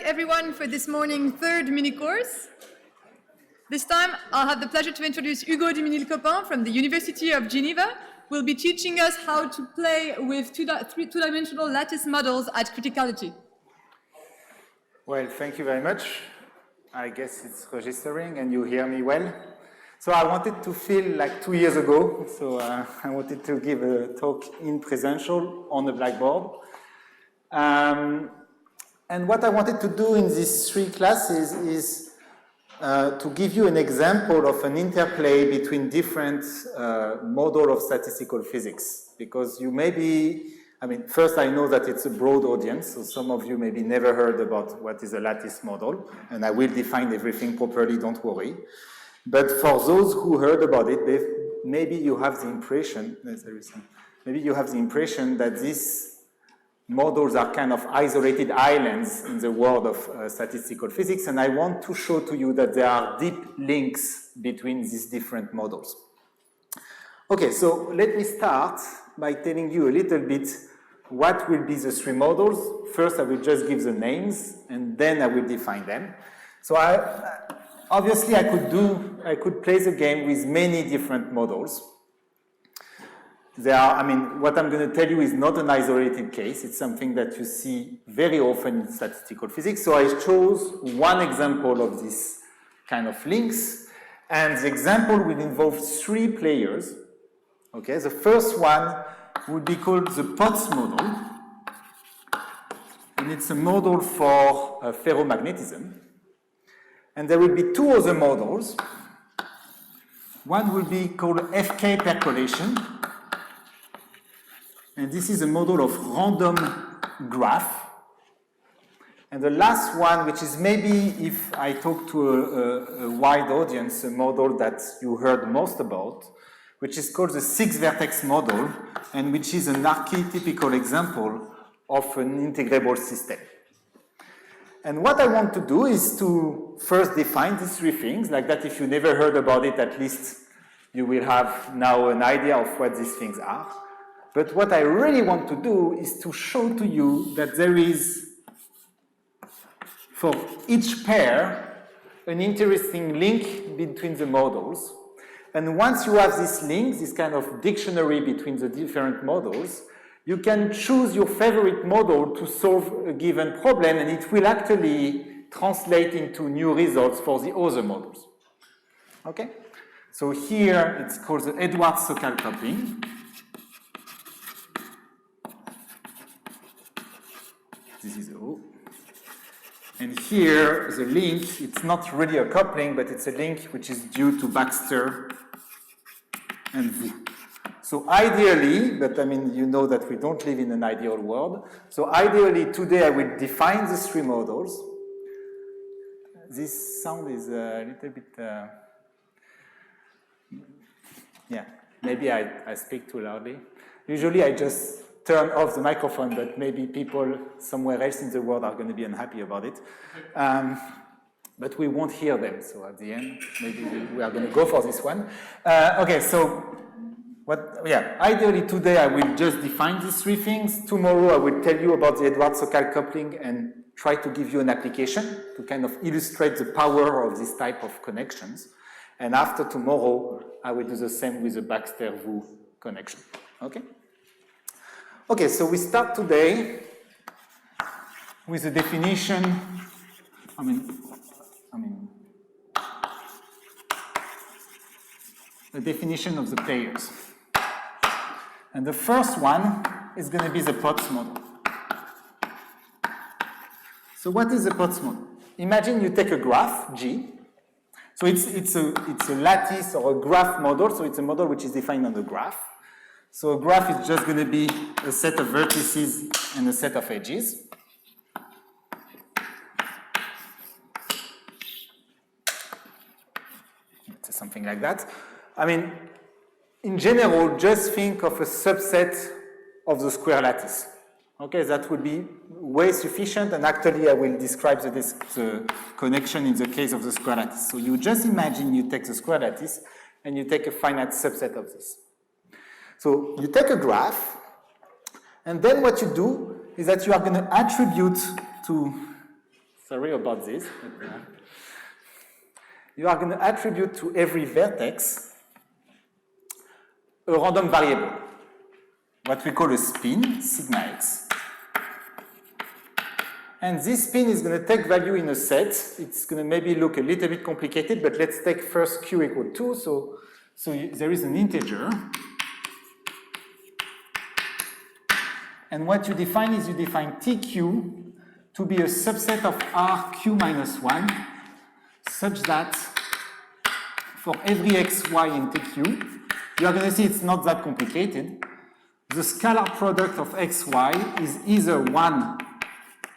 everyone for this morning's third mini-course. This time, I'll have the pleasure to introduce Hugo Duminil Copin from the University of Geneva, who will be teaching us how to play with two-dimensional lattice models at criticality. Well, thank you very much. I guess it's registering and you hear me well. So I wanted to feel like 2 years ago, so I wanted to give a talk in presential on the blackboard. And what I wanted to do in these 3 classes is to give you an example of an interplay between different models of statistical physics. Because you may be, first I know that it's a broad audience, so some of you maybe never heard about what is a lattice model, and I will define everything properly, don't worry. But for those who heard about it, maybe you have the impression, that these models are kind of isolated islands in the world of statistical physics, and I want to show to you that there are deep links between these different models. Okay, so let me start by telling you a little bit what will be the 3 models. First, I will just give the names, and then I will define them. So obviously, I could play the game with many different models. What I'm going to tell you is not an isolated case. It's something that you see very often in statistical physics. So I chose one example of this kind of links, and the example will involve 3 players. Okay, the first one would be called the Potts model, and it's a model for ferromagnetism. And there will be 2 other models. One will be called FK percolation, and this is a model of random graph. And the last one, which is maybe, if I talk to a wide audience, a model that you heard most about, which is called the 6-vertex model, and which is an archetypical example of an integrable system. And what I want to do is to first define these 3 things, like that if you never heard about it, at least you will have now an idea of what these things are. But what I really want to do is to show to you that there is, for each pair, an interesting link between the models. And once you have this link, this kind of dictionary between the different models, you can choose your favorite model to solve a given problem, and it will actually translate into new results for the other models. Okay? So here it's called the Edwards-Sokal coupling. This is O. And here the link, it's not really a coupling, but it's a link which is due to Baxter and V. So ideally, but you know that we don't live in an ideal world. So ideally, today I will define the 3 models. This sound is a little bit, maybe I speak too loudly. Usually I just turn off the microphone, but maybe people somewhere else in the world are going to be unhappy about it. But we won't hear them, so at the end, maybe we are going to go for this one. Okay, so ideally today I will just define these 3 things. Tomorrow I will tell you about the Edwards-Sokal coupling and try to give you an application to kind of illustrate the power of this type of connections. And after tomorrow, I will do the same with the Baxter-Vu connection. Okay? Okay, so we start today with a definition. A definition of the players. And the first one is going to be the Potts model. So what is the Potts model? Imagine you take a graph, G. So it's a lattice or a graph model, so it's a model which is defined on the graph. So a graph is just going to be a set of vertices and a set of edges. It's something like that. In general, just think of a subset of the square lattice. Okay, that would be way sufficient, and actually I will describe the connection in the case of the square lattice. So you just imagine you take the square lattice and you take a finite subset of this. So you take a graph, and then what you do is that you are going to attribute to Sorry about this. You are going to attribute to every vertex a random variable, what we call a spin, sigma x. And this spin is going to take value in a set. It's going to maybe look a little bit complicated, but let's take first q equal 2. So there is an integer. And what you define is you define tq to be a subset of rq minus 1, such that for every xy in tq, you are going to see it's not that complicated. The scalar product of xy is either 1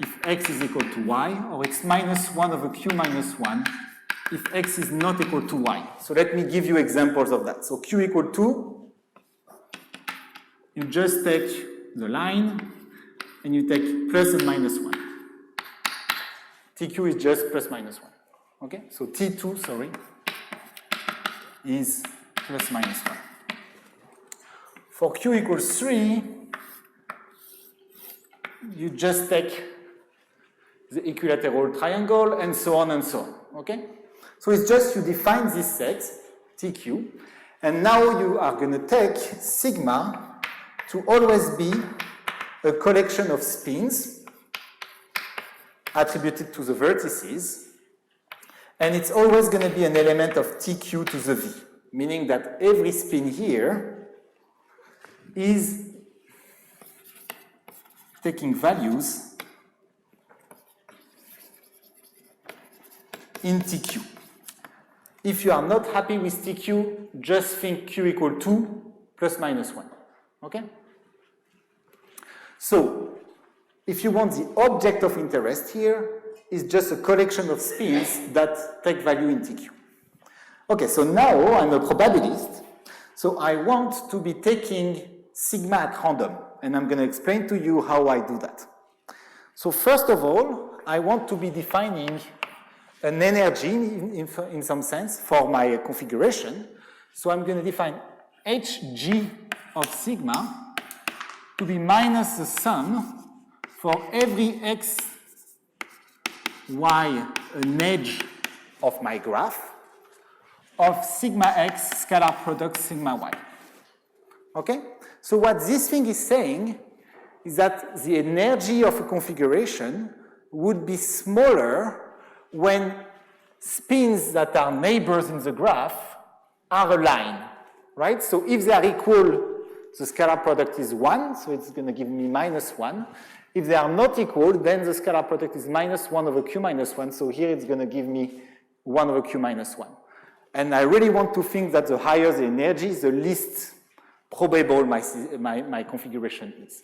if x is equal to y, or it's minus 1 over q minus 1 if x is not equal to y. So let me give you examples of that. So q equal 2, you just take the line, and you take plus and minus 1. tq is just plus minus 1. Okay? So t2, sorry, is plus minus 1. For q equals 3, you just take the equilateral triangle, and so on and so on. Okay? So it's just you define this set, tq, and now you are going to take sigma to always be a collection of spins attributed to the vertices, and it's always going to be an element of tq to the v, meaning that every spin here is taking values in tq. If you are not happy with tq, just think q equal 2 plus minus 1. Okay? So, if you want the object of interest here, is just a collection of spins that take value in tq. Okay, so now I'm a probabilist, so I want to be taking sigma at random, and I'm going to explain to you how I do that. So first of all, I want to be defining an energy in some sense for my configuration. So I'm going to define hg of sigma to be minus the sum for every x, y, an edge of my graph of sigma x scalar product sigma y. Okay? So what this thing is saying is that the energy of a configuration would be smaller when spins that are neighbors in the graph are aligned, right? So if they are equal, the scalar product is 1, so it's going to give me minus 1. If they are not equal, then the scalar product is minus 1 over q minus 1, so here it's going to give me 1 over q minus 1. And I really want to think that the higher the energy, the least probable my configuration is.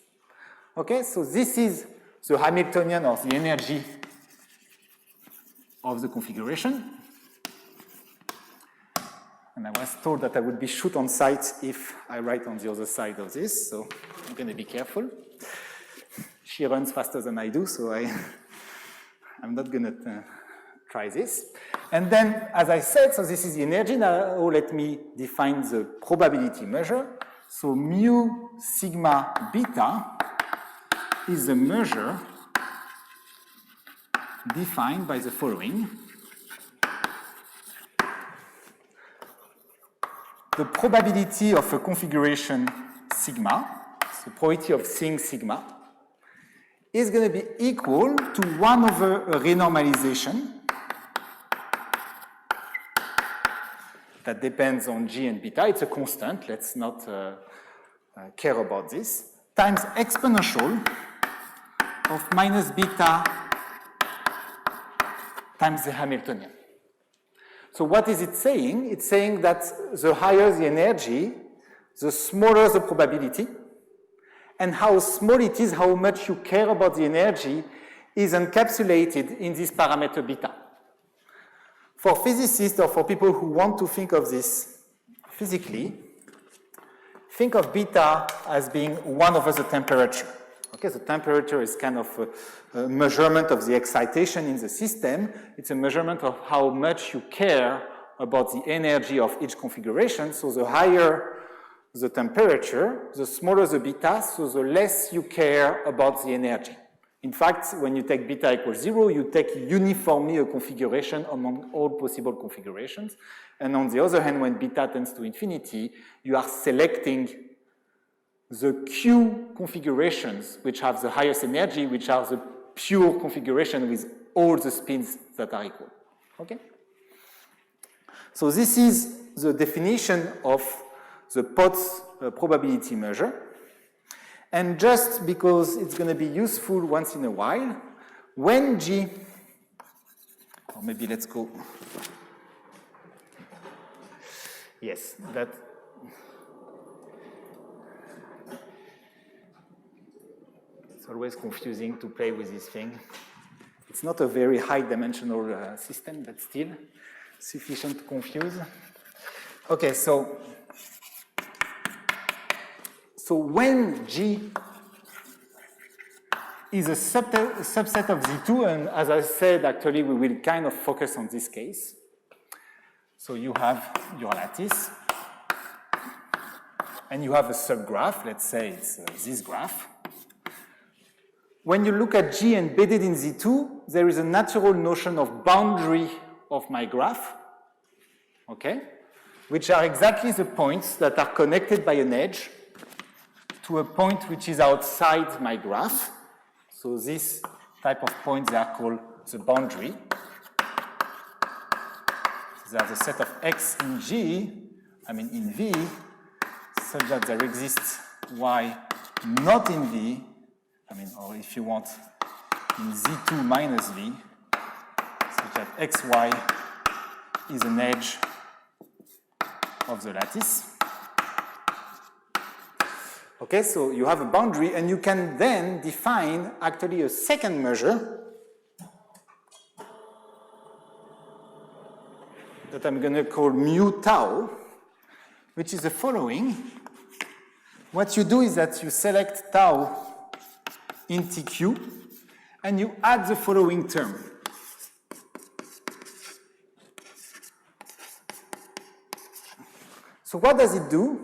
Okay, so this is the Hamiltonian, or the energy of the configuration. And I was told that I would be shoot on sight if I write on the other side of this, so I'm going to be careful. She runs faster than I do, so I'm not going to try this. And then, as I said, so this is the energy. Now let me define the probability measure. So mu sigma beta is a measure defined by the following. The probability of a configuration sigma, the probability of seeing sigma, is going to be equal to 1 over a renormalization that depends on g and beta. It's a constant, let's not care about this, times exponential of minus beta times the Hamiltonian. So what is it saying? It's saying that the higher the energy, the smaller the probability, and how small it is, how much you care about the energy, is encapsulated in this parameter beta. For physicists, or for people who want to think of this physically, think of beta as being 1 over the temperature. Okay, the temperature is kind of a measurement of the excitation in the system. It's a measurement of how much you care about the energy of each configuration. So the higher the temperature, the smaller the beta, so the less you care about the energy In fact, when you take beta equals 0, you take uniformly a configuration among all possible configurations. And on the other hand, when beta tends to infinity, you are selecting the Q configurations which have the highest energy, which are the pure configuration with all the spins that are equal. Okay? So this is the definition of the Potts probability measure. And just because it's going to be useful once in a while, when G, or maybe let's go, yes, that, it's always confusing to play with this thing. It's not a very high-dimensional system, but still sufficient to confuse. Okay, so when G is a subset of Z2, and as I said, actually, we will kind of focus on this case. So you have your lattice, and you have a subgraph. Let's say it's this graph. When you look at G embedded in Z2, there is a natural notion of boundary of my graph, okay, which are exactly the points that are connected by an edge to a point which is outside my graph. So this type of points, they are called the boundary. They are the set of X in G, in V, such that there exists Y not in V, or if you want, in Z2 minus V, such that XY is an edge of the lattice. Okay, so you have a boundary, and you can then define actually a second measure that I'm going to call mu tau, which is the following. What you do is that you select tau in TQ, and you add the following term. So what does it do?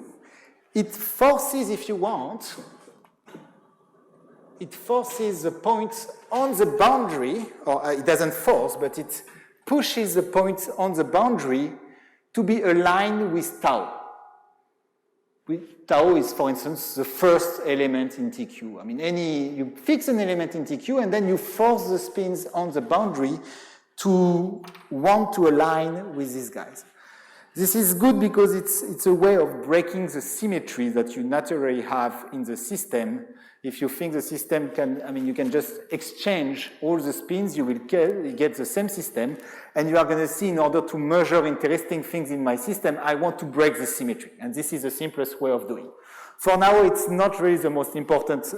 It forces, if you want, it forces the points on the boundary, or it doesn't force, but it pushes the points on the boundary to be aligned with tau. Tau is, for instance, the first element in TQ. You fix an element in TQ, and then you force the spins on the boundary to want to align with these guys. This is good because it's a way of breaking the symmetry that you naturally have in the system. If you think the system can, you can just exchange all the spins, you will get the same system, and you are going to see, in order to measure interesting things in my system, I want to break the symmetry, and this is the simplest way of doing. For now, it's not really the most important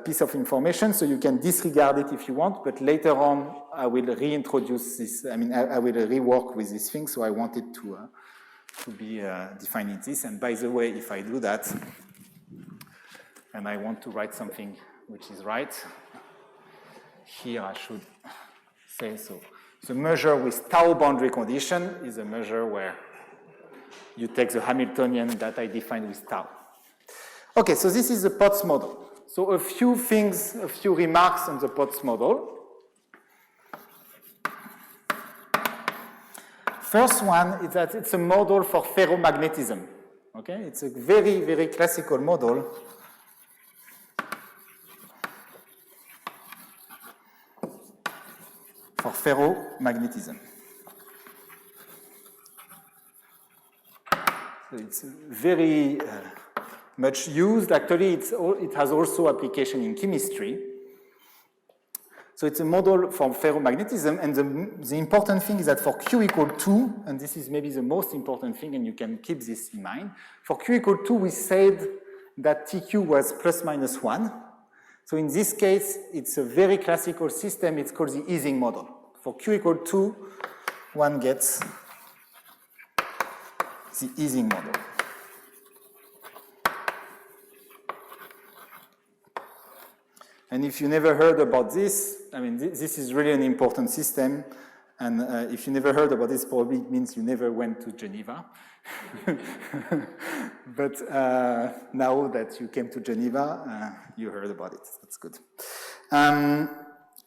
piece of information, so you can disregard it if you want, but later on, I will reintroduce this, I will rework with this thing, so I want it to be defining this, and by the way, if I do that, and I want to write something which is right, here I should say so. The measure with tau boundary condition is a measure where you take the Hamiltonian that I defined with tau. Okay, so this is the Potts model. So a few remarks on the Potts model. First one is that it's a model for ferromagnetism. Okay, it's a very, very classical model. For ferromagnetism. So it's very much used. Actually, it has also application in chemistry. So it's a model for ferromagnetism, and the important thing is that for Q equal 2, and this is maybe the most important thing, and you can keep this in mind, for Q equal 2, we said that TQ was plus minus 1. So in this case, it's a very classical system. It's called the Ising model. For Q equal 2, one gets the Ising model. And if you never heard about this, this is really an important system. And if you never heard about this, probably it means you never went to Geneva. But now that you came to Geneva, you heard about it. That's good.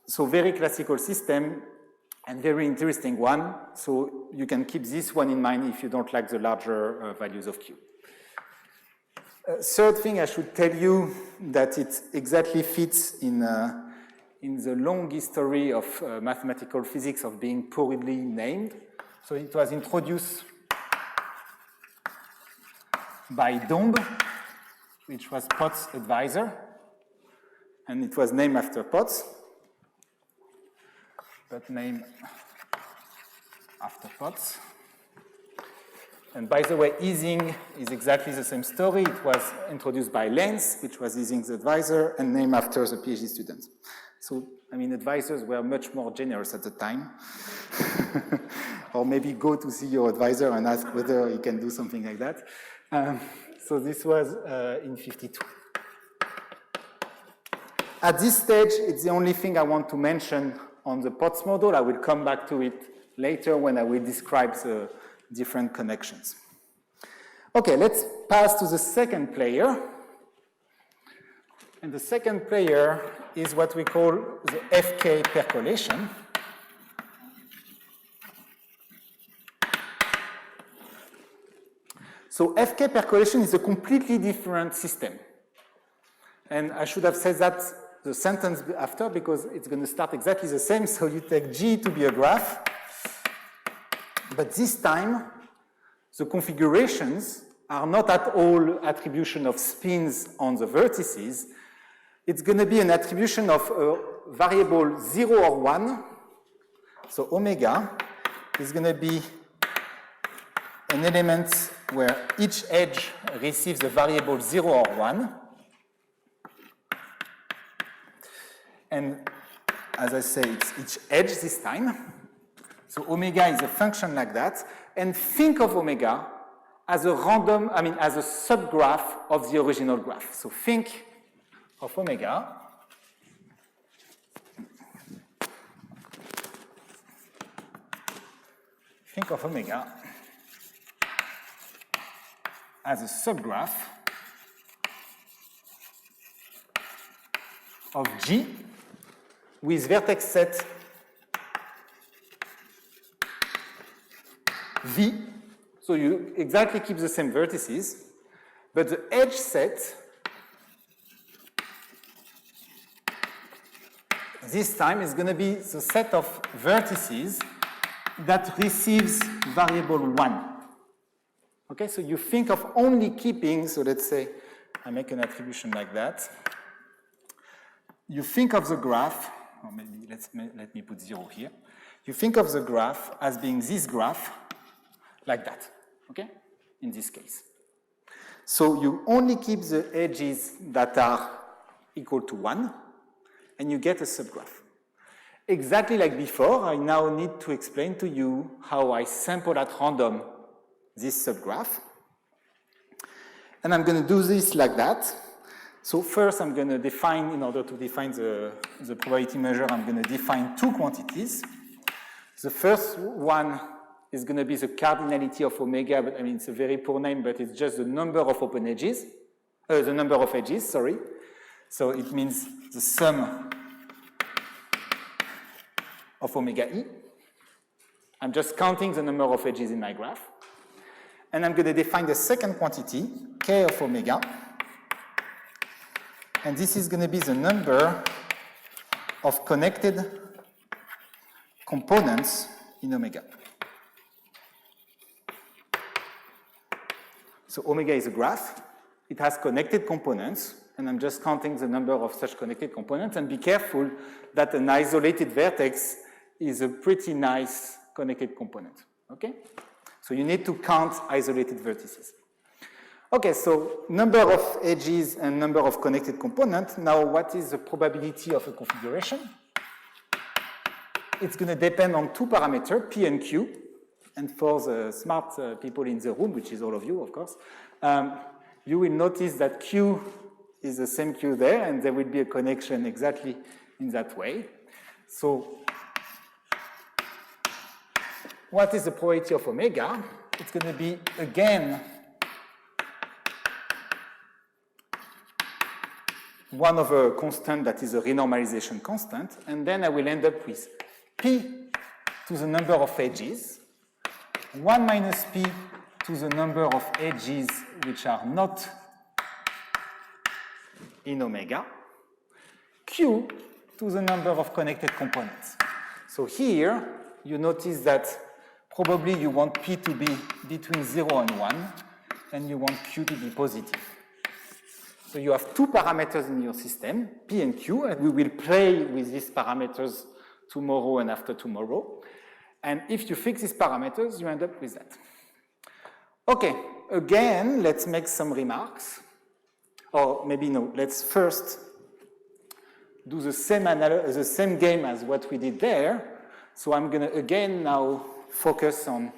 So very classical system and very interesting one. So you can keep this one in mind if you don't like the larger values of Q. Third thing I should tell you that it exactly fits in the long history of mathematical physics of being poorly named. So it was introduced by Domb, which was Potts' advisor, and it was named after Potts, but named after Potts. And by the way, Ising is exactly the same story. It was introduced by Lenz, which was Ising's advisor, and named after the PhD students. So, I mean, advisors were much more generous at the time. Or maybe go to see your advisor and ask whether he can do something like that. So this was in 52. At this stage, it's the only thing I want to mention on the Potts model. I will come back to it later when I will describe the different connections. Okay, let's pass to the second player. And the second player is what we call the FK percolation. So FK percolation is a completely different system. And I should have said that the sentence after because it's going to start exactly the same. So you take G to be a graph. But this time, the configurations are not at all attribution of spins on the vertices. It's going to be an attribution of a variable 0 or 1. So omega is going to be an element where each edge receives a variable 0 or 1. And as I say, it's each edge this time. So omega is a function like that. And think of omega as a random, as a subgraph of the original graph. So think of omega as a subgraph of G with vertex set V. So you exactly keep the same vertices, but the edge set this time is going to be the set of vertices that receives variable 1. Okay, so you think of only keeping, so let's say I make an attribution like that. You think of the graph, or maybe let me put 0 here. You think of the graph as being this graph like that, okay, in this case. So you only keep the edges that are equal to 1, and you get a subgraph. Exactly like before, I now need to explain to you how I sample at random this subgraph. And I'm going to do this like that. So first I'm going to define, in order to define the probability measure, I'm going to define two quantities. The first one is going to be the cardinality of omega, but it's a very poor name, but it's just the number of open edges, the number of edges, sorry. So it means the sum of omega e. I'm just counting the number of edges in my graph. And I'm going to define the second quantity, k of omega. And this is going to be the number of connected components in omega. So omega is a graph. It has connected components, and I'm just counting the number of such connected components. And be careful that an isolated vertex is a pretty nice connected component, okay? So you need to count isolated vertices. Okay, so number of edges and number of connected components. Now, what is the probability of a configuration? It's going to depend on two parameters, P and Q. And for the smart people in the room, which is all of you, of course, you will notice that Q is the same Q there, and there will be a connection exactly in that way. So what is the probability of omega? It's going to be, again, 1 over a constant that is a renormalization constant, and then I will end up with p to the number of edges, 1 minus p to the number of edges which are not in omega, q to the number of connected components. So here, you notice that probably you want p to be between 0 and 1, and you want q to be positive. So you have two parameters in your system, p and q, and we will play with these parameters tomorrow and after tomorrow. And if you fix these parameters, you end up with that. Okay, again, let's make some remarks. Or maybe no, let's first do the same game as what we did there. So I'm going to again now focus on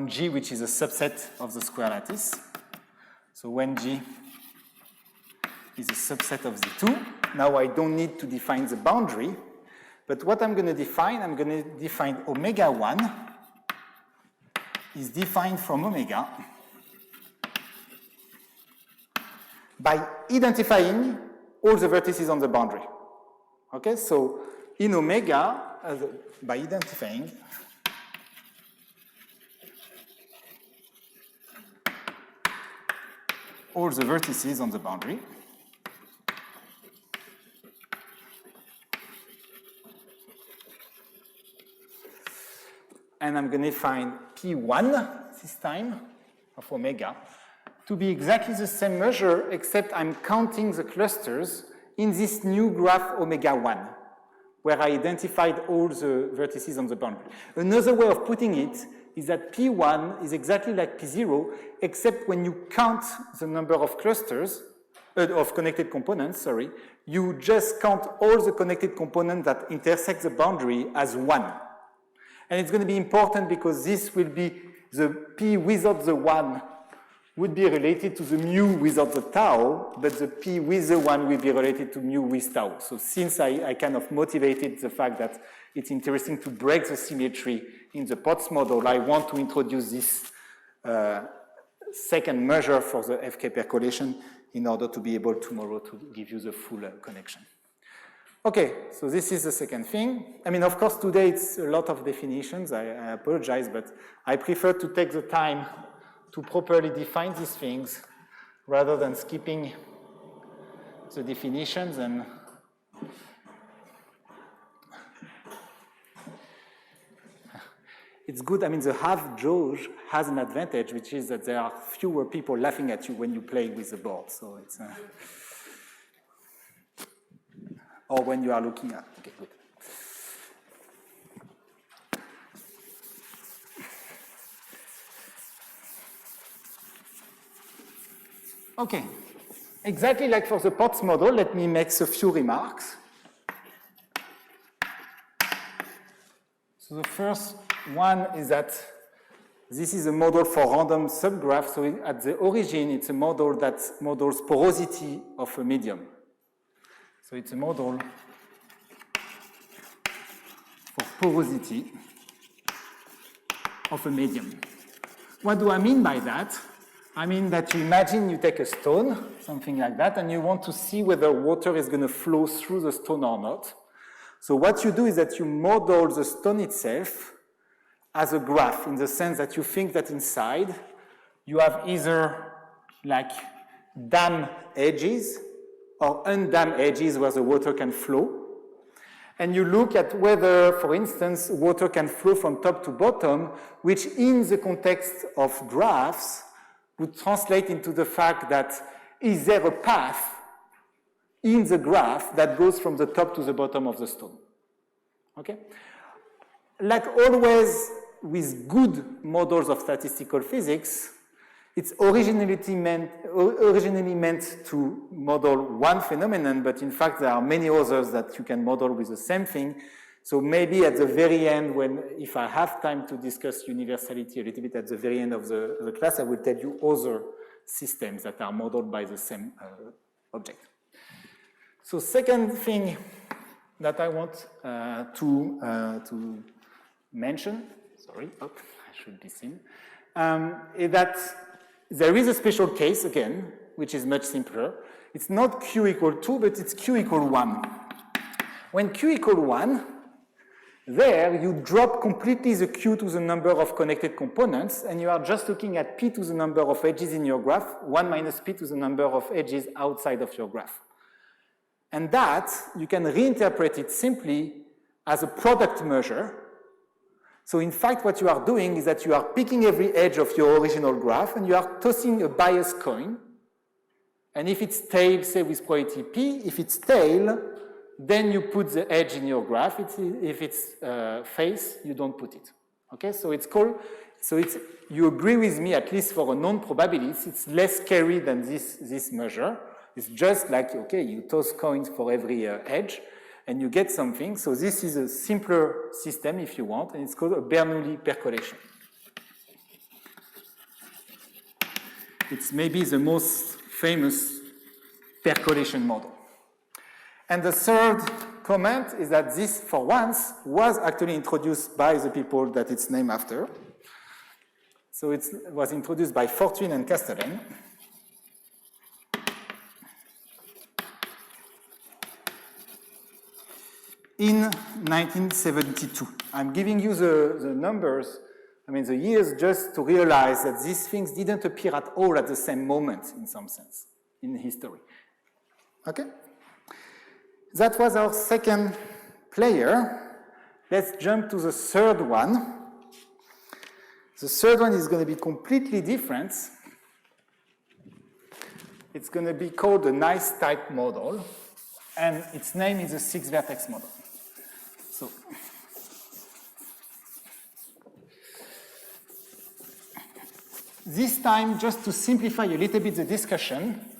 G, which is a subset of the square lattice. So when G is a subset of Z2, now I don't need to define the boundary, but what I'm going to define omega 1 is defined from omega by identifying all the vertices on the boundary. Okay, so in omega, by identifying all the vertices on the boundary, and I'm going to find P1 this time of omega to be exactly the same measure, except I'm counting the clusters in this new graph omega 1, where I identified all the vertices on the boundary. Another way of putting it is that P1 is exactly like P0, except when you count the number of clusters, of connected components, sorry, you just count all the connected components that intersect the boundary as 1. And it's going to be important because this will be the P without the 1 would be related to the mu without the tau, but the P with the 1 will be related to mu with tau. So since I kind of motivated the fact that it's interesting to break the symmetry in the Potts model, I want to introduce this second measure for the FK percolation in order to be able tomorrow to give you the full connection. Okay, so this is the second thing. I mean, of course, today it's a lot of definitions. I apologize, but I prefer to take the time to properly define these things rather than skipping the definitions. And it's good. I mean, the half jauge has an advantage, which is that there are fewer people laughing at you when you play with the board. So it's or when you are looking at. Okay, good. Okay, exactly like for the Potts model, let me make a few remarks. So the first one is that this is a model for random subgraph. So at the origin, it's a model that models porosity of a medium. So it's a model for porosity of a medium. What do I mean by that? I mean that you imagine you take a stone, something like that, and you want to see whether water is going to flow through the stone or not. So what you do is that you model the stone itself as a graph, in the sense that you think that inside you have either like dam edges or undam edges where the water can flow. And you look at whether, for instance, water can flow from top to bottom, which in the context of graphs would translate into the fact that is there a path in the graph that goes from the top to the bottom of the stone. Okay? Like always with good models of statistical physics, it's originally meant to model one phenomenon, but in fact there are many others that you can model with the same thing. So maybe at the very end, if I have time to discuss universality a little bit at the very end of the class, I will tell you other systems that are modeled by the same object. So second thing that I want to mention, sorry, I should be seen, is that there is a special case, again, which is much simpler. It's not q equal 2, but it's q equal 1. When q equal 1, there you drop completely the q to the number of connected components, and you are just looking at p to the number of edges in your graph, 1 minus p to the number of edges outside of your graph. And that, you can reinterpret it simply as a product measure. So in fact, what you are doing is that you are picking every edge of your original graph, and you are tossing a bias coin. And if it's tail, say with probability p, if it's tail, then you put the edge in your graph. If it's face, you don't put it. Okay, so you agree with me, at least for a known probability, it's less scary than this measure. It's just like, okay, you toss coins for every edge, and you get something. So this is a simpler system, if you want, and it's called a Bernoulli percolation. It's maybe the most famous percolation model. And the third comment is that this, for once, was actually introduced by the people that it's named after. So it was introduced by Fortuyn and Castellan. In 1972. I'm giving you the numbers, the years, just to realize that these things didn't appear at all at the same moment, in some sense, in history. Okay? That was our second player. Let's jump to the third one. The third one is going to be completely different. It's going to be called the nice type model, and its name is the 6-vertex model. So, this time, just to simplify a little bit the discussion,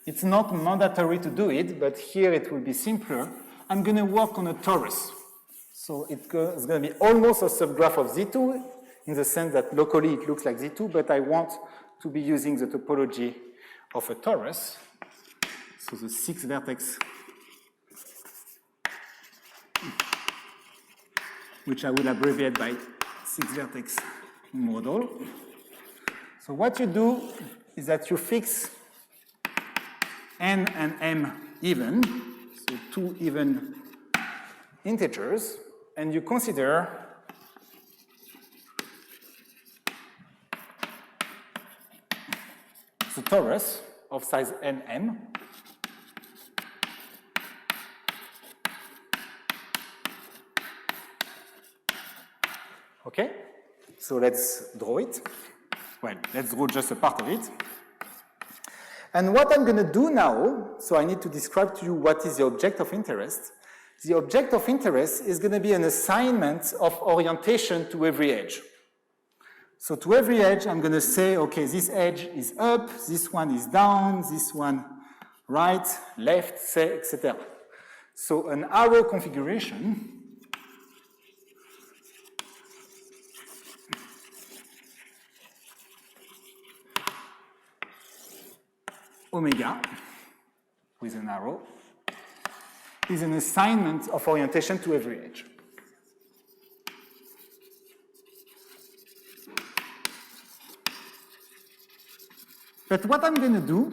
it's not mandatory to do it, but here it will be simpler. I'm going to work on a torus. So it's going to be almost a subgraph of Z2, in the sense that locally it looks like Z2, but I want to be using the topology of a torus. So the 6-vertex, which I will abbreviate by 6-vertex model. So what you do is that you fix n and m even, so 2 even integers, and you consider the torus of size nm. Okay, so let's draw it. Well, let's draw just a part of it. And what I'm going to do now, so I need to describe to you what is the object of interest. The object of interest is going to be an assignment of orientation to every edge. So to every edge, I'm going to say, okay, this edge is up, this one is down, this one right, left, say, etc. So an arrow configuration omega with an arrow is an assignment of orientation to every edge. But what I'm going to do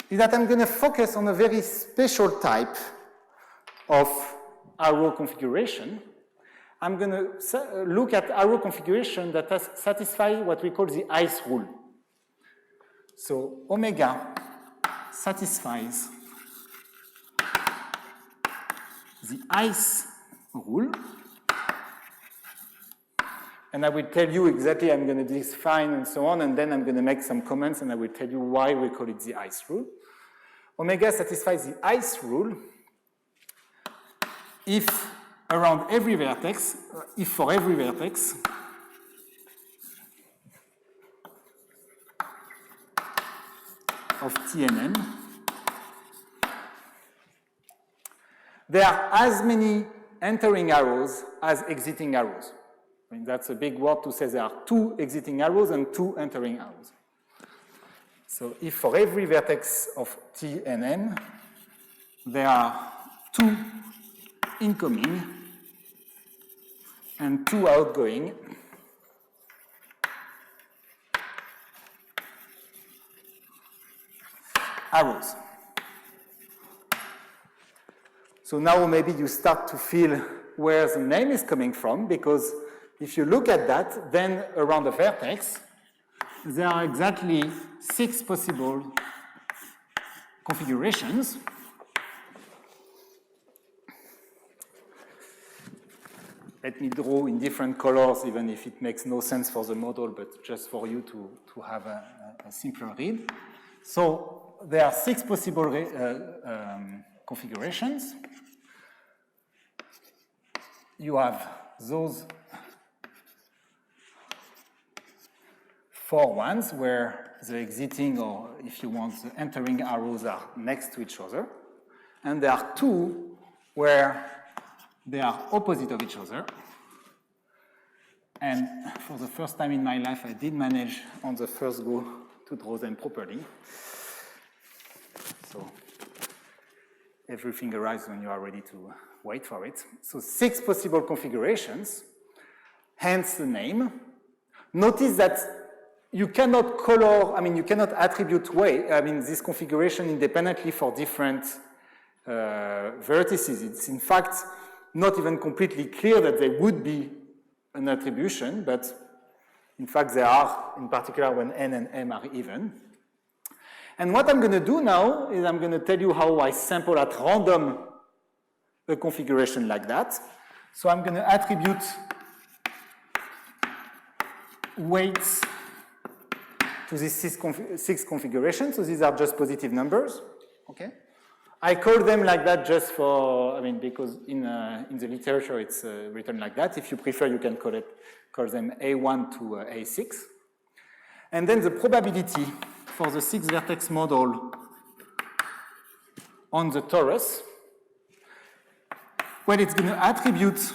is that I'm going to focus on a very special type of arrow configuration. I'm going to look at arrow configuration that satisfy what we call the ice rule. So omega satisfies the ice rule. And I will tell you exactly, I'm going to define and so on, and then I'm going to make some comments and I will tell you why we call it the ice rule. Omega satisfies the ice rule if around every vertex, if for every vertex, of T and M, there are as many entering arrows as exiting arrows. I mean, that's a big word to say there are 2 exiting arrows and 2 entering arrows. So if for every vertex of T and M, there are 2 incoming and 2 outgoing, arrows. So now maybe you start to feel where the name is coming from, because if you look at that, then around the vertex, there are exactly 6 possible configurations. Let me draw in different colors, even if it makes no sense for the model, but just for you to have a simpler read. So there are 6 possible configurations. You have those 4 ones where the exiting, or if you want, the entering arrows are next to each other. And there are 2 where they are opposite of each other. And for the first time in my life, I did manage on the first go to draw them properly. So everything arrives when you are ready to wait for it. So 6 possible configurations, hence the name. Notice that you cannot you cannot attribute weight, this configuration independently for different vertices. It's in fact not even completely clear that there would be an attribution, but in fact there are, in particular when n and m are even. And what I'm going to do now is I'm going to tell you how I sample at random a configuration like that. So I'm going to attribute weights to these 6 configurations. So these are just positive numbers, okay? I call them like that just for, because in the literature it's written like that. If you prefer, you can call them A1 to A6. And then the probability for the 6 vertex model on the torus, well, it's going to attribute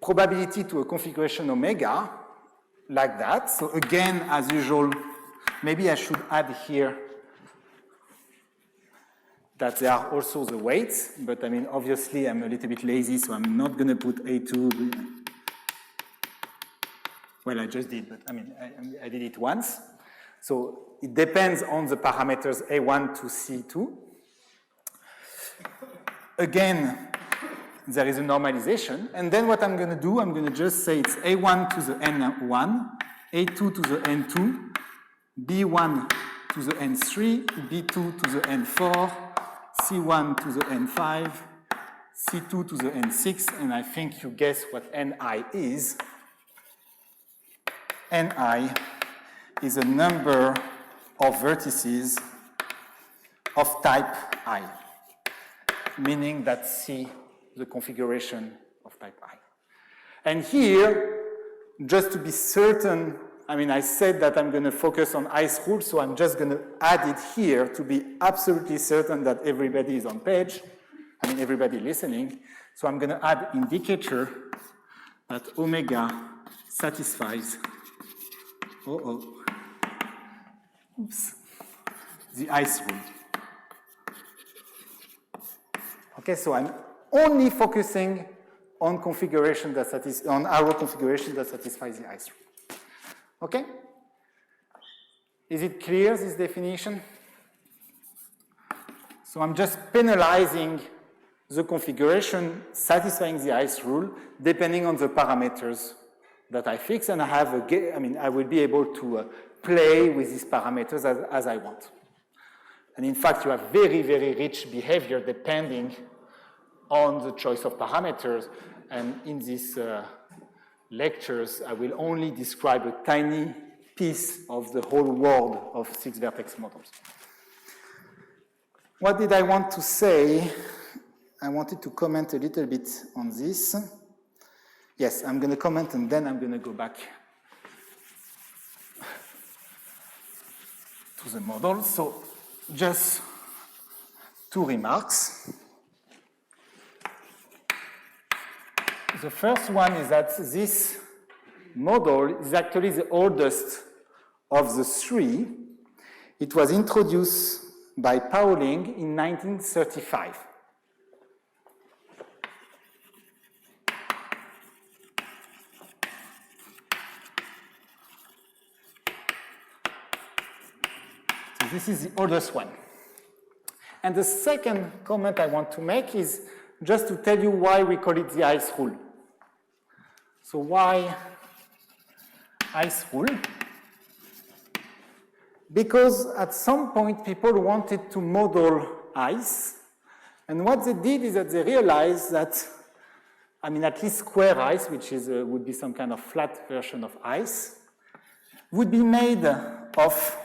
probability to a configuration omega like that. So again, as usual, maybe I should add here that there are also the weights, but obviously I'm a little bit lazy, so I'm not going to put A2. Well, I just did, but I did it once. So it depends on the parameters A1 to C2. Again, there is a normalization, and then what I'm going to do, I'm going to just say it's A1 to the N1, A2 to the N2, B1 to the N3, B2 to the N4, C1 to the N5, C2 to the N6, and I think you guess what Ni is. Ni is a number of vertices of type I, meaning that C, the configuration of type I. And here, just to be certain, I said that I'm going to focus on I's rule, so I'm just going to add it here to be absolutely certain that everybody is on page, everybody listening. So I'm going to add indicator that omega satisfies the I's rule. Okay, so I'm only focusing on configuration that on arrow configuration that satisfies the I's rule. Okay? Is it clear, this definition? So I'm just penalizing the configuration satisfying the I's rule depending on the parameters that I fix, and I have I will be able to play with these parameters as I want. And in fact, you have very, very rich behavior depending on the choice of parameters. And in these lectures, I will only describe a tiny piece of the whole world of 6 vertex models. What did I want to say? I wanted to comment a little bit on this. Yes, I'm going to comment and then I'm going to go back to the model. So just 2 remarks. The first one is that this model is actually the oldest of the 3. It was introduced by Pauling in 1935. this is the oldest one. And the second comment I want to make is just to tell you why we call it the ice rule. So why ice rule? Because at some point people wanted to model ice, and what they did is that they realized that, I mean, at least square ice, which is, would be some kind of flat version of ice, would be made of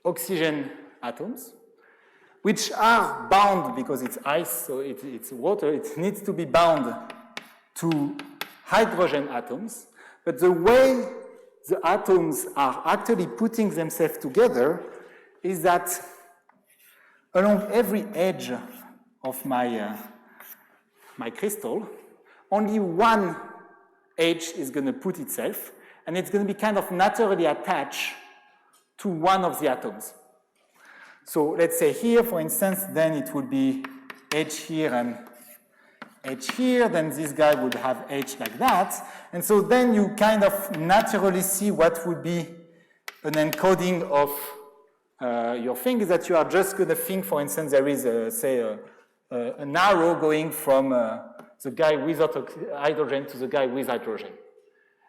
oxygen atoms, which are bound, because it's ice, so it's water, it needs to be bound to hydrogen atoms. But the way the atoms are actually putting themselves together is that along every edge of my crystal, only one edge is going to put itself, and it's going to be kind of naturally attached to one of the atoms. So let's say here, for instance, then it would be edge here and edge here, then this guy would have edge like that, and so then you kind of naturally see what would be an encoding of your thing, is that you are just going to think, for instance, there is, an arrow going from the guy without hydrogen to the guy with hydrogen.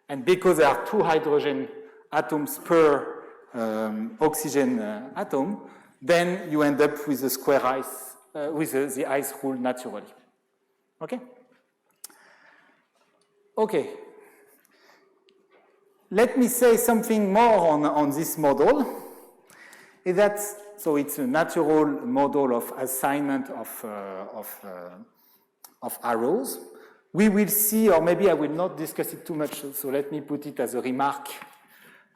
And because there are two hydrogen atoms per oxygen atom, then you end up with the square ice, with the ice rule naturally. Okay? Okay. Let me say something more on this model. Is that, so it's a natural model of assignment of arrows. We will see, or maybe I will not discuss it too much, so let me put it as a remark.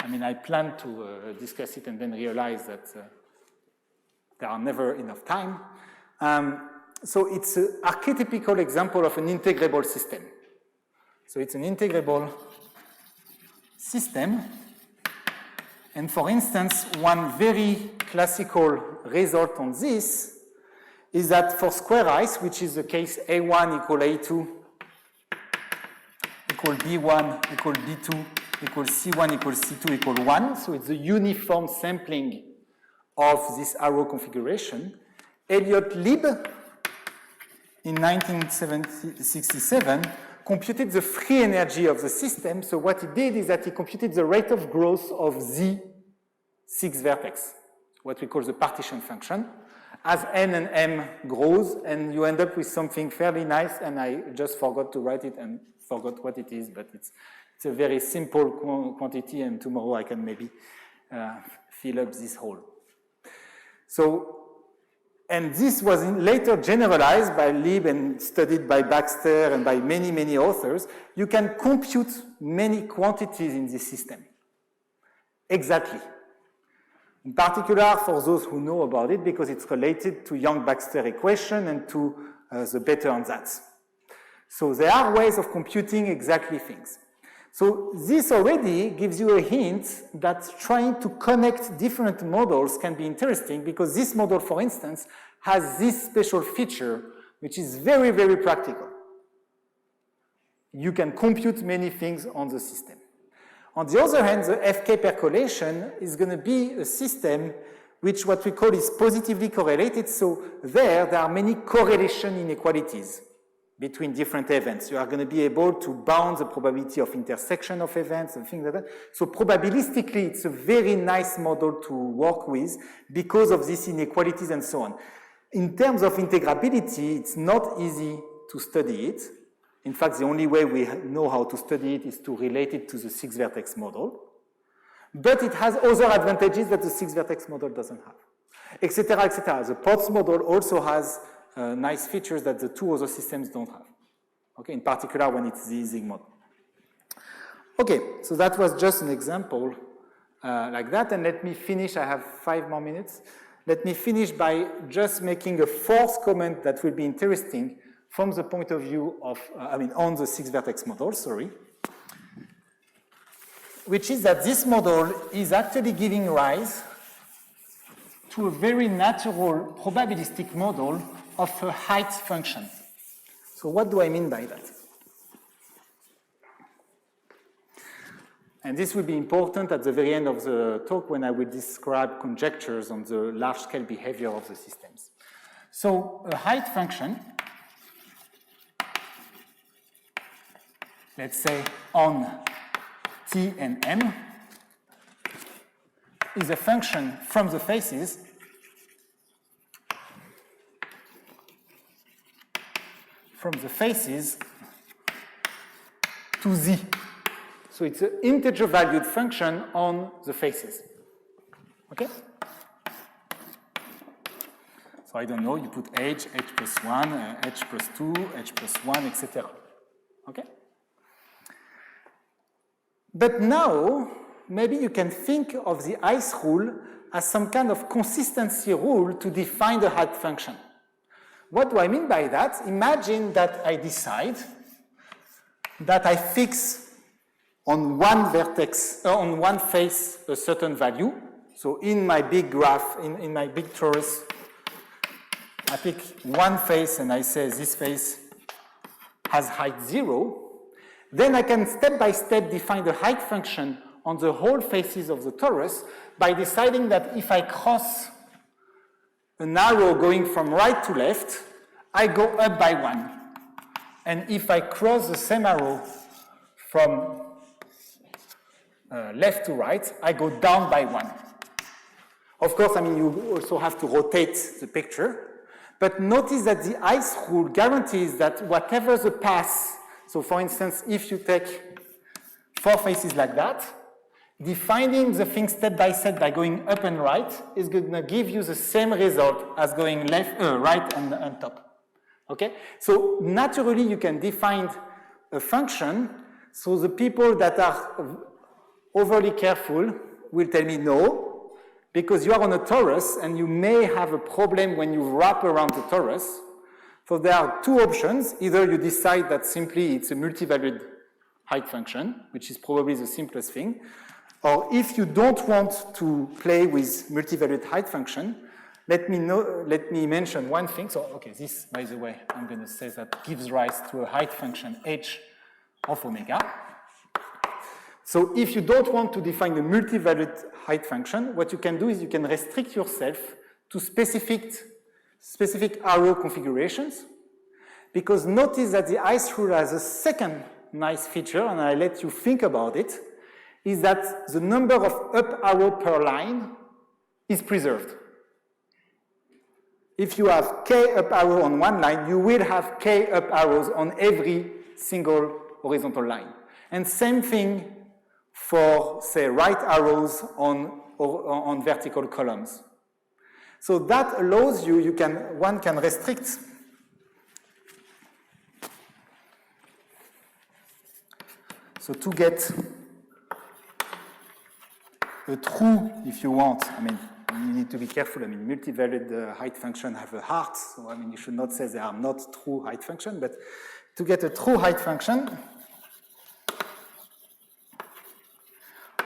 I mean, I plan to discuss it and then realize that there are never enough time. So it's an archetypical example of an integrable system. So it's an integrable system. And for instance, one very classical result on this is that for square ice, which is the case A1 equal A2 equal B1 equal B2 equal C1 equal C2 equal 1, so it's a uniform sampling of this arrow configuration. Elliott-Lieb in 1967 computed the free energy of the system. So what he did is that he computed the rate of growth of the 6 vertex, what we call the partition function, as n and m grows, and you end up with something fairly nice, and I just forgot to write it and forgot what it is, but it's a very simple quantity, and tomorrow I can maybe fill up this hole. So, and this was later generalized by Lieb and studied by Baxter and by many, many authors. You can compute many quantities in this system. Exactly. In particular, for those who know about it, because it's related to Young-Baxter equation and to the better ansatz. So there are ways of computing exactly things. So this already gives you a hint that trying to connect different models can be interesting, because this model, for instance, has this special feature, which is very, very practical. You can compute many things on the system. On the other hand, the FK percolation is going to be a system which what we call is positively correlated. So there are many correlation inequalities between different events. You are going to be able to bound the probability of intersection of events and things like that. So probabilistically, it's a very nice model to work with because of these inequalities and so on. In terms of integrability, it's not easy to study it. In fact, the only way we know how to study it is to relate it to the 6-vertex model. But it has other advantages that the 6-vertex model doesn't have, etc., etc. The POTS model also has nice features that the two other systems don't have. Okay, in particular when it's the Ising model. Okay, so that was just an example like that, and let me finish. I have 5 more minutes. Let me finish by just making a fourth comment that will be interesting from the point of view of, on the 6-vertex model, sorry, which is that this model is actually giving rise to a very natural probabilistic model of a height function. So what do I mean by that? And this will be important at the very end of the talk when I will describe conjectures on the large-scale behavior of the systems. So a height function, let's say on T and M, is a function from the faces to Z. So it's an integer valued function on the faces. Okay? So I don't know, you put h plus 1, h plus 2, h plus 1, etc. Okay? But now, maybe you can think of the ICE rule as some kind of consistency rule to define the height function. What do I mean by that? Imagine that I decide that I fix on one vertex, on one face, a certain value. So in my big graph, in my big torus, I pick one face and I say this face has height 0. Then I can step by step define the height function on the whole faces of the torus by deciding that if I cross an arrow going from right to left, I go up by 1. And if I cross the same arrow from left to right, I go down by 1. Of course, I mean, you also have to rotate the picture. But notice that the ICE rule guarantees that whatever the path, so for instance, if you take 4 faces like that, defining the thing step by step by going up and right is going to give you the same result as going left, right and top. Okay? So naturally, you can define a function. So the people that are overly careful will tell me no, because you are on a torus and you may have a problem when you wrap around the torus. So there are 2 options. Either you decide that simply it's a multivalued height function, which is probably the simplest thing. Or if you don't want to play with multivalued height function, let me mention one thing. So, okay, this, by the way, I'm going to say that gives rise to a height function h of omega. So if you don't want to define a multivalued height function, what you can do is you can restrict yourself to specific arrow configurations, because notice that the ICE rule has a second nice feature, and I let you think about it, is that the number of up arrow per line is preserved. If you have k up arrow on one line, you will have k up arrows on every single horizontal line. And same thing for, say, right arrows on vertical columns. So that allows you, one can restrict so to get a true, if you want, I mean, you need to be careful. I mean, multivalued height function have a heart, so I mean, you should not say they are not true height function, but to get a true height function,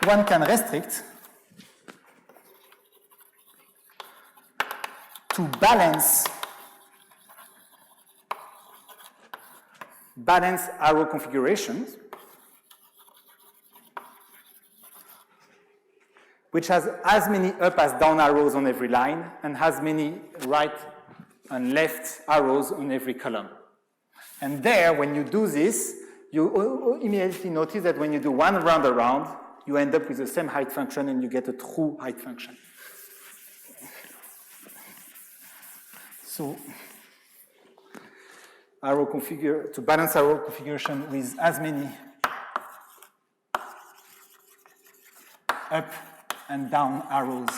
one can restrict to balance arrow configurations, which has as many up as down arrows on every line and has many right and left arrows on every column. And there, when you do this, you immediately notice that when you do one round around, you end up with the same height function and you get a true height function. So, to balance arrow configuration with as many up and down arrows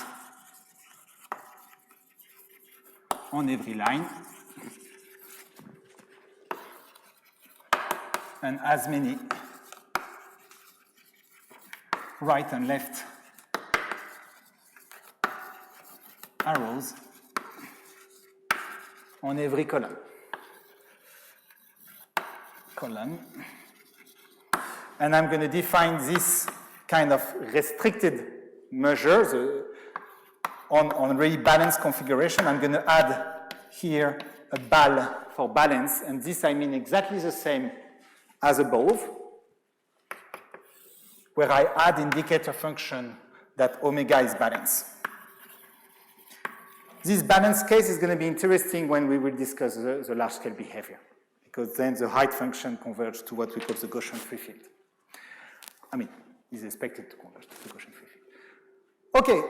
on every line, and as many right and left arrows on every column. And I'm going to define this kind of restricted measures on really balanced configuration. I'm going to add here a bal for balance, and this I mean exactly the same as above. where I add indicator function that omega is balanced. This balance case is going to be interesting when we will discuss the large-scale behavior, because then the height function converges to what we call the Gaussian free field. I mean, is expected to converge to the Gaussian free field. Okay,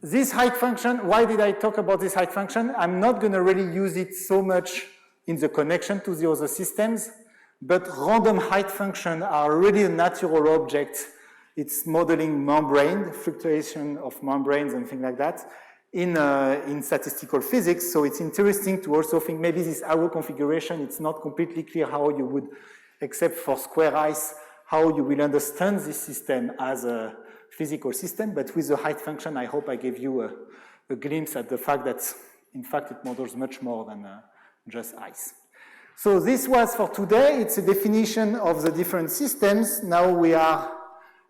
this height function, why did I talk about this height function? I'm not going to really use it so much in the connection to the other systems, but random height functions are really a natural object. It's modeling membrane, fluctuation of membranes and things like that in statistical physics. So it's interesting to also think maybe this arrow configuration, it's not completely clear how you would, except for square ice, how you will understand this system as a physical system. But with the height function, I hope I gave you a glimpse at the fact that, in fact, it models much more than just ice. So this was for today. It's a definition of the different systems. Now we are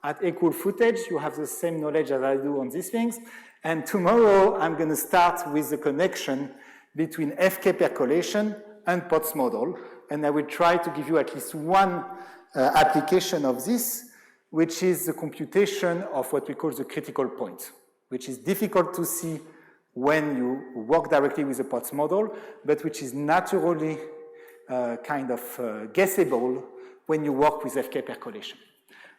at equal footage. You have the same knowledge as I do on these things. And tomorrow, I'm going to start with the connection between FK percolation and Potts model. And I will try to give you at least one application of this, which is the computation of what we call the critical point, which is difficult to see when you work directly with the Potts model, but which is naturally kind of guessable when you work with FK percolation.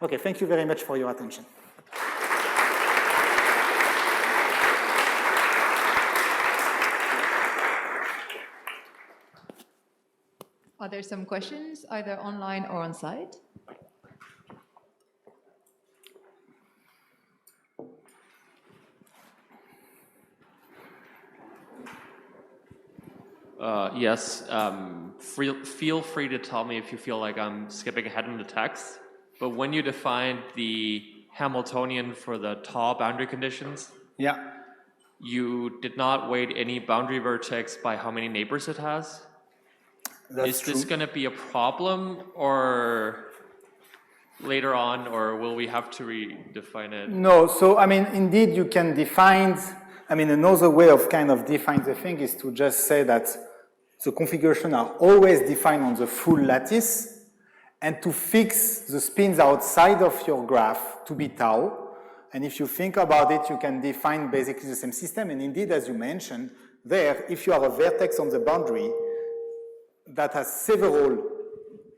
Okay, thank you very much for your attention. Are there some questions, either online or on site? Yes, feel free to tell me if you feel like I'm skipping ahead in the text, but when you defined the Hamiltonian for the tau boundary conditions, yeah, you did not weight any boundary vertex by how many neighbors it has? That's Is this going to be a problem, or later on, or will we have to redefine it? No, so I mean, indeed, you can define, I mean, another way of kind of define the thing is to just say that the configuration are always defined on the full lattice, and to fix the spins outside of your graph to be tau. And if you think about it, you can define basically the same system. And indeed, as you mentioned, there, if you have a vertex on the boundary that has several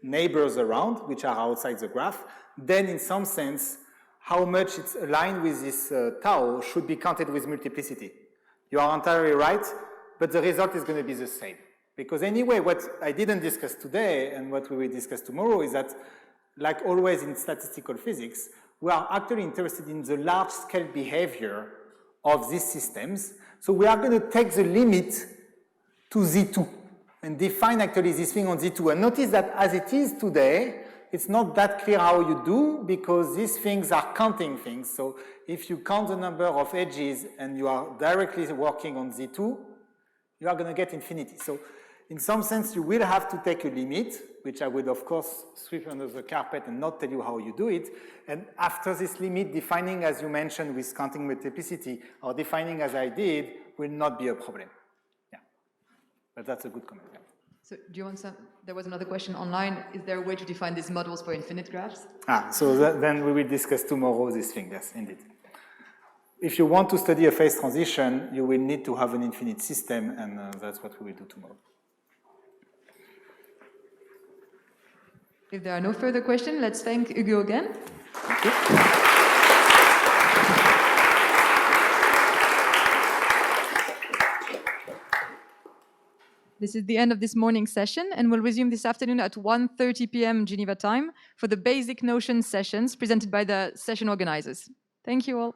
neighbors around, which are outside the graph, then in some sense, how much it's aligned with this tau should be counted with multiplicity. You are entirely right, but the result is going to be the same. Because anyway, what I didn't discuss today and what we will discuss tomorrow is that, like always in statistical physics, we are actually interested in the large-scale behavior of these systems. So we are going to take the limit to Z2 and define actually this thing on Z2. And notice that as it is today, it's not that clear how you do, because these things are counting things. So if you count the number of edges and you are directly working on Z2, you are going to get infinity. So in some sense, you will have to take a limit, which I would, of course, sweep under the carpet and not tell you how you do it. And after this limit, defining, as you mentioned, with counting multiplicity, or defining as I did, will not be a problem. Yeah. But that's a good comment. Yeah. So do you want some, there was another question online. Is there a way to define these models for infinite graphs? So then we will discuss tomorrow this thing, yes, indeed. If you want to study a phase transition, you will need to have an infinite system, and that's what we will do tomorrow. If there are no further questions, let's thank Hugo again. Thank you. This is the end of this morning's session, and we'll resume this afternoon at 1:30 p.m. Geneva time for the basic notion sessions presented by the session organizers. Thank you all.